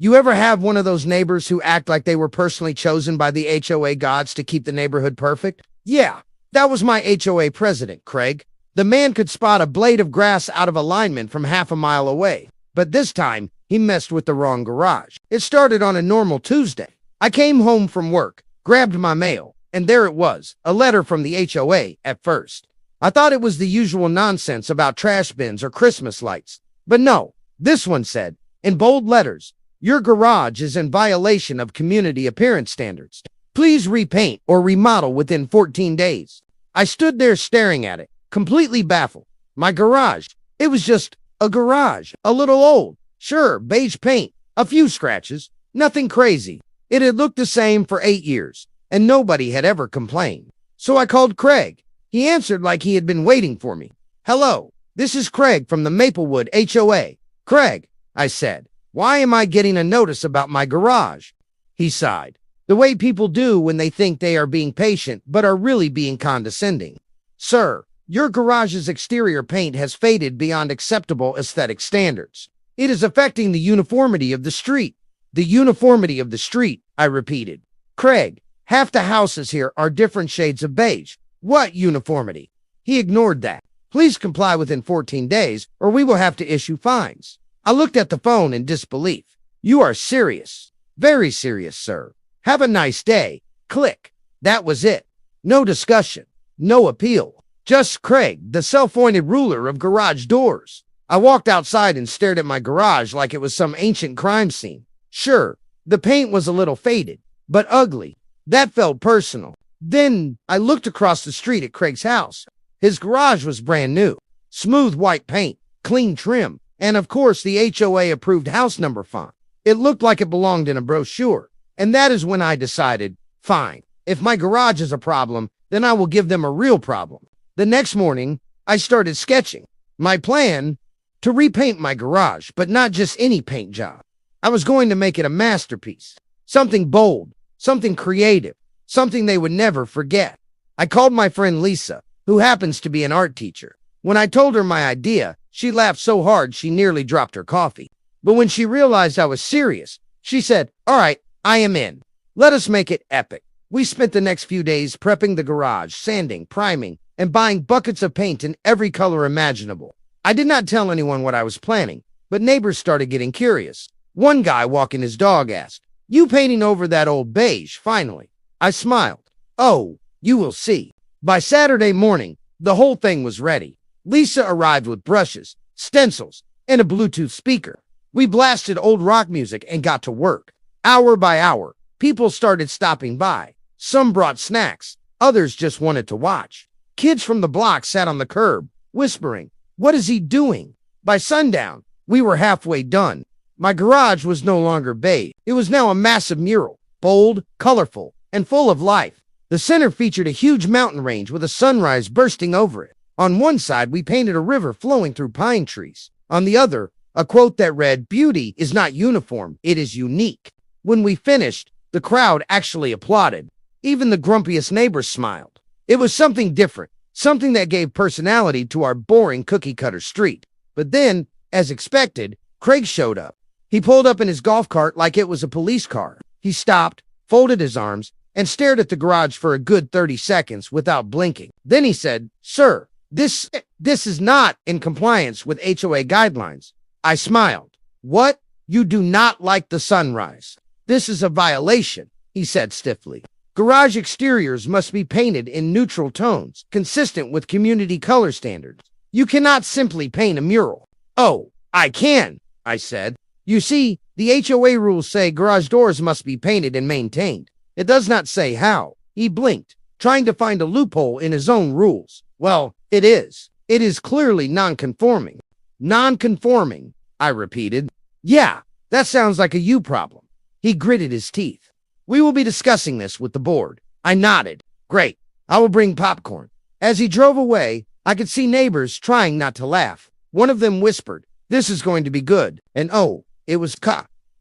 You ever have one of those neighbors who act like they were personally chosen by the HOA gods to keep the neighborhood perfect? Yeah, that was my HOA president, Craig. The man could spot a blade of grass out of alignment from half a mile away. But this time, he messed with the wrong garage. It started on a normal Tuesday. I came home from work, grabbed my mail, and there it was, a letter from the HOA at first. I thought it was the usual nonsense about trash bins or Christmas lights. But no, this one said, in bold letters, "Your garage is in violation of community appearance standards. Please repaint or remodel within 14 days. I stood there staring at it, completely baffled. My garage, it was just a garage, a little old. Sure, beige paint, a few scratches, nothing crazy. It had looked the same for 8 years, and nobody had ever complained. So I called Craig. He answered like he had been waiting for me. "Hello, this is Craig from the Maplewood HOA. Craig," I said, "why am I getting a notice about my garage?" He sighed, the way people do when they think they are being patient but are really being condescending. "Sir, your garage's exterior paint has faded beyond acceptable aesthetic standards. It is affecting the uniformity of the street." "The uniformity of the street," I repeated. "Craig, half the houses here are different shades of beige. What uniformity?" He ignored that. "Please comply within 14 days, or we will have to issue fines." I looked at the phone in disbelief. "You are serious." "Very serious, sir. Have a nice day." Click. That was it. No discussion. No appeal. Just Craig, the self-appointed ruler of garage doors. I walked outside and stared at my garage like it was some ancient crime scene. Sure, the paint was a little faded, but ugly. That felt personal. Then I looked across the street at Craig's house. His garage was brand new. Smooth white paint, clean trim, and of course the HOA-approved house number font. It looked like it belonged in a brochure. And that is when I decided, fine, if my garage is a problem, then I will give them a real problem. The next morning, I started sketching. My plan, to repaint my garage, but not just any paint job. I was going to make it a masterpiece. Something bold, something creative, something they would never forget. I called my friend Lisa, who happens to be an art teacher. When I told her my idea, she laughed so hard she nearly dropped her coffee. But when she realized I was serious, she said, "All right, I am in. Let us make it epic." We spent the next few days prepping the garage, sanding, priming, and buying buckets of paint in every color imaginable. I did not tell anyone what I was planning, but neighbors started getting curious. One guy walking his dog asked, "You painting over that old beige, finally?" I smiled. "Oh, you will see." By Saturday morning, the whole thing was ready. Lisa arrived with brushes, stencils, and a Bluetooth speaker. We blasted old rock music and got to work. Hour by hour, people started stopping by. Some brought snacks, others just wanted to watch. Kids from the block sat on the curb, whispering, "What is he doing?" By sundown, we were halfway done. My garage was no longer beige. It was now a massive mural, bold, colorful, and full of life. The center featured a huge mountain range with a sunrise bursting over it. On one side, we painted a river flowing through pine trees. On the other, a quote that read, "Beauty is not uniform, it is unique." When we finished, the crowd actually applauded. Even the grumpiest neighbors smiled. It was something different, something that gave personality to our boring cookie-cutter street. But then, as expected, Craig showed up. He pulled up in his golf cart like it was a police car. He stopped, folded his arms, and stared at the garage for a good 30 seconds without blinking. Then he said, "Sir, this is not in compliance with HOA guidelines." I smiled. "What? You do not like the sunrise? This is a violation," he said stiffly. "Garage exteriors must be painted in neutral tones, consistent with community color standards. You cannot simply paint a mural." "Oh, I can," I said. "You see, the HOA rules say garage doors must be painted and maintained. It does not say how." He blinked, trying to find a loophole in his own rules. "Well, it is. It is clearly non-conforming." "Non-conforming," I repeated. "Yeah, that sounds like a you problem." He gritted his teeth. "We will be discussing this with the board." I nodded. "Great. I will bring popcorn." As he drove away, I could see neighbors trying not to laugh. One of them whispered, "This is going to be good." And oh, it was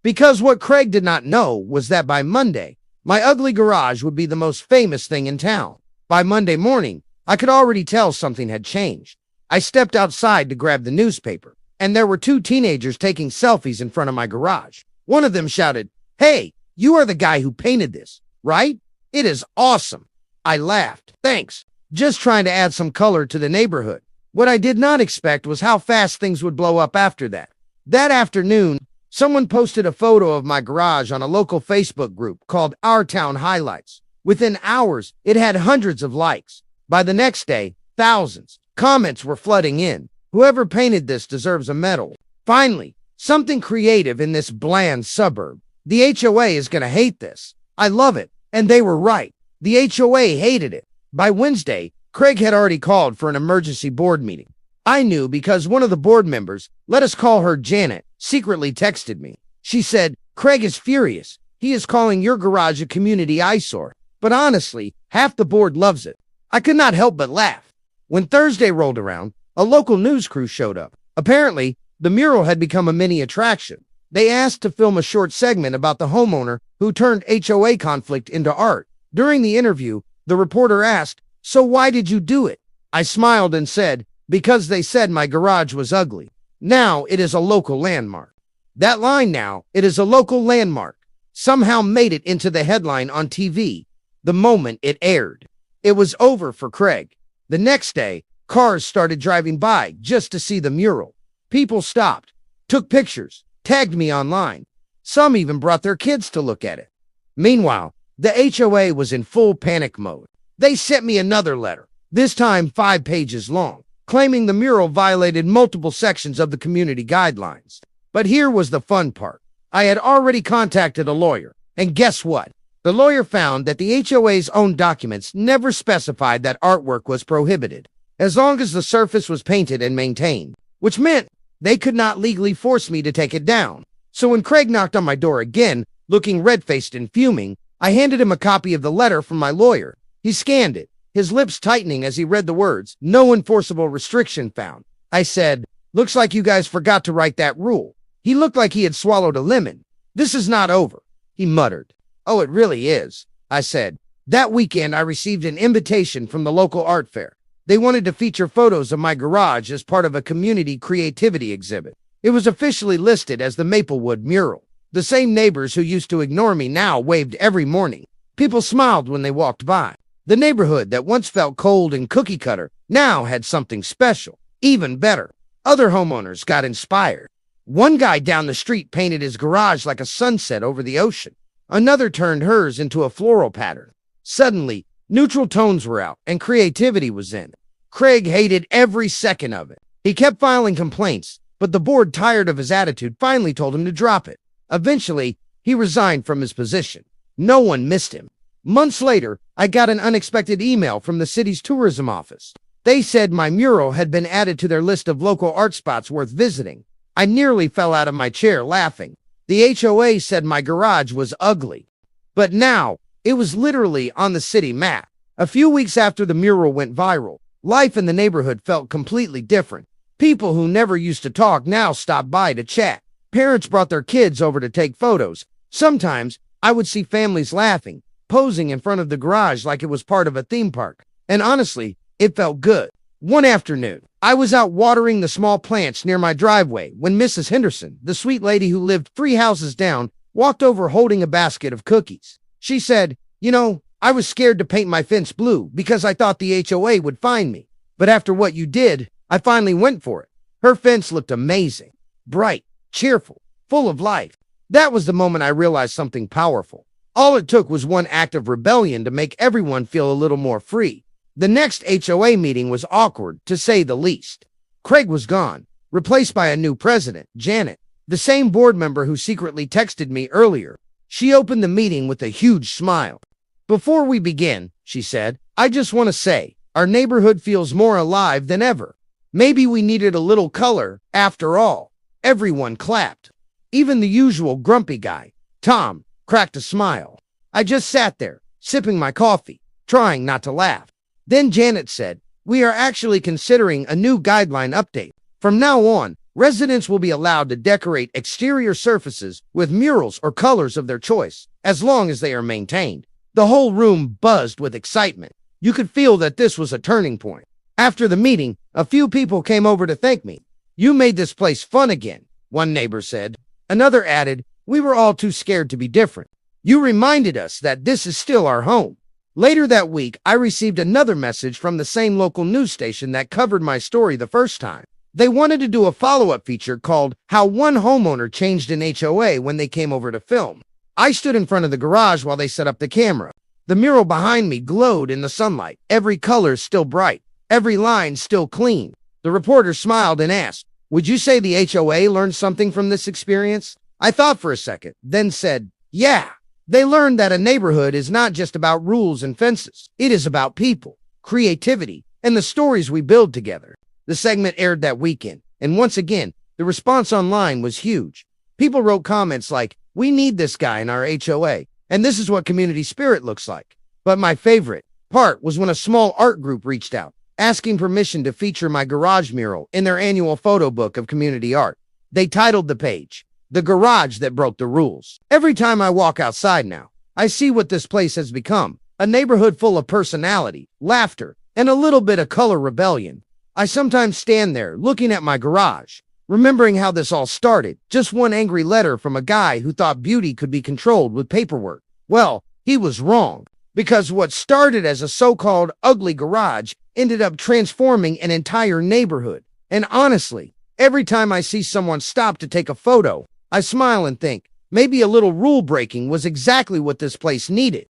because what Craig did not know was that by Monday, my ugly garage would be the most famous thing in town. By Monday morning, I could already tell something had changed. I stepped outside to grab the newspaper, and there were two teenagers taking selfies in front of my garage. One of them shouted, "Hey, you are the guy who painted this, right? It is awesome." I laughed. "Thanks. Just trying to add some color to the neighborhood." What I did not expect was how fast things would blow up after that. That afternoon, someone posted a photo of my garage on a local Facebook group called Our Town Highlights. Within hours, it had hundreds of likes. By the next day, thousands. Comments were flooding in. "Whoever painted this deserves a medal." Finally, something creative in this bland suburb. "The HOA is going to hate this." I love it. And they were right. The HOA hated it. By Wednesday, Craig had already called for an emergency board meeting. I knew because one of the board members, let us call her Janet, secretly texted me. She said, "Craig is furious. He is calling your garage a community eyesore. But honestly, half the board loves it." I could not help but laugh. When Thursday rolled around, a local news crew showed up. Apparently, the mural had become a mini attraction. They asked to film a short segment about the homeowner who turned HOA conflict into art. During the interview, the reporter asked, "So why did you do it?" I smiled and said, "Because they said my garage was ugly. Now it is a local landmark." That line, "now it is a local landmark," somehow made it into the headline on TV the moment it aired. It was over for Craig. The next day, cars started driving by just to see the mural. People stopped, took pictures, tagged me online. Some even brought their kids to look at it. Meanwhile, the HOA was in full panic mode. They sent me another letter, this time 5 pages long, claiming the mural violated multiple sections of the community guidelines. But here was the fun part. I had already contacted a lawyer, and guess what? The lawyer found that the HOA's own documents never specified that artwork was prohibited, as long as the surface was painted and maintained, which meant they could not legally force me to take it down. So when Craig knocked on my door again, looking red-faced and fuming, I handed him a copy of the letter from my lawyer. He scanned it, his lips tightening as he read the words, "No enforceable restriction found." I said, "Looks like you guys forgot to write that rule." He looked like he had swallowed a lemon. "This is not over," he muttered. "Oh, it really is," I said. That weekend, I received an invitation from the local art fair. They wanted to feature photos of my garage as part of a community creativity exhibit. It was officially listed as the Maplewood mural. The same neighbors who used to ignore me now waved every morning. People smiled when they walked by. The neighborhood that once felt cold and cookie-cutter now had something special. Even better, other homeowners got inspired. One guy down the street painted his garage like a sunset over the ocean. Another turned hers into a floral pattern. Suddenly, neutral tones were out and creativity was in. Craig hated every second of it. He kept filing complaints, but the board, tired of his attitude, finally told him to drop it. Eventually, he resigned from his position. No one missed him. Months later, I got an unexpected email from the city's tourism office. They said my mural had been added to their list of local art spots worth visiting. I nearly fell out of my chair laughing. The HOA said my garage was ugly. But now, it was literally on the city map. A few weeks after the mural went viral, life in the neighborhood felt completely different. People who never used to talk now stopped by to chat. Parents brought their kids over to take photos. Sometimes, I would see families laughing, posing in front of the garage like it was part of a theme park. And honestly, it felt good. One afternoon, I was out watering the small plants near my driveway when Mrs. Henderson, the sweet lady who lived 3 houses down, walked over holding a basket of cookies. She said, "You know, I was scared to paint my fence blue because I thought the HOA would find me. But after what you did, I finally went for it." Her fence looked amazing, bright, cheerful, full of life. That was the moment I realized something powerful. All it took was one act of rebellion to make everyone feel a little more free. The next HOA meeting was awkward, to say the least. Craig was gone, replaced by a new president, Janet, the same board member who secretly texted me earlier. She opened the meeting with a huge smile. "Before we begin," she said, "I just want to say, our neighborhood feels more alive than ever. Maybe we needed a little color, after all." Everyone clapped. Even the usual grumpy guy, Tom, cracked a smile. I just sat there, sipping my coffee, trying not to laugh. Then Janet said, "We are actually considering a new guideline update. From now on, residents will be allowed to decorate exterior surfaces with murals or colors of their choice, as long as they are maintained." The whole room buzzed with excitement. You could feel that this was a turning point. After the meeting, a few people came over to thank me. "You made this place fun again," one neighbor said. Another added, We were all too scared to be different. You reminded us that this is still our home. Later that week, I received another message from the same local news station that covered my story the first time. They wanted to do a follow-up feature called How One Homeowner Changed an HOA when they came over to film. I stood in front of the garage while they set up the camera. The mural behind me glowed in the sunlight, every color still bright, every line still clean. The reporter smiled and asked, "Would you say the HOA learned something from this experience?" I thought for a second, then said, "Yeah." They learned that a neighborhood is not just about rules and fences. It is about people, creativity, and the stories we build together. The segment aired that weekend, and once again, the response online was huge. People wrote comments like, "We need this guy in our HOA, and this is what community spirit looks like." But my favorite part was when a small art group reached out, asking permission to feature my garage mural in their annual photo book of community art. They titled the page, "The Garage That Broke the Rules." Every time I walk outside now, I see what this place has become, a neighborhood full of personality, laughter, and a little bit of color rebellion. I sometimes stand there looking at my garage, remembering how this all started, just one angry letter from a guy who thought beauty could be controlled with paperwork. Well, he was wrong, because what started as a so-called ugly garage ended up transforming an entire neighborhood. And honestly, every time I see someone stop to take a photo, I smile and think, maybe a little rule breaking was exactly what this place needed.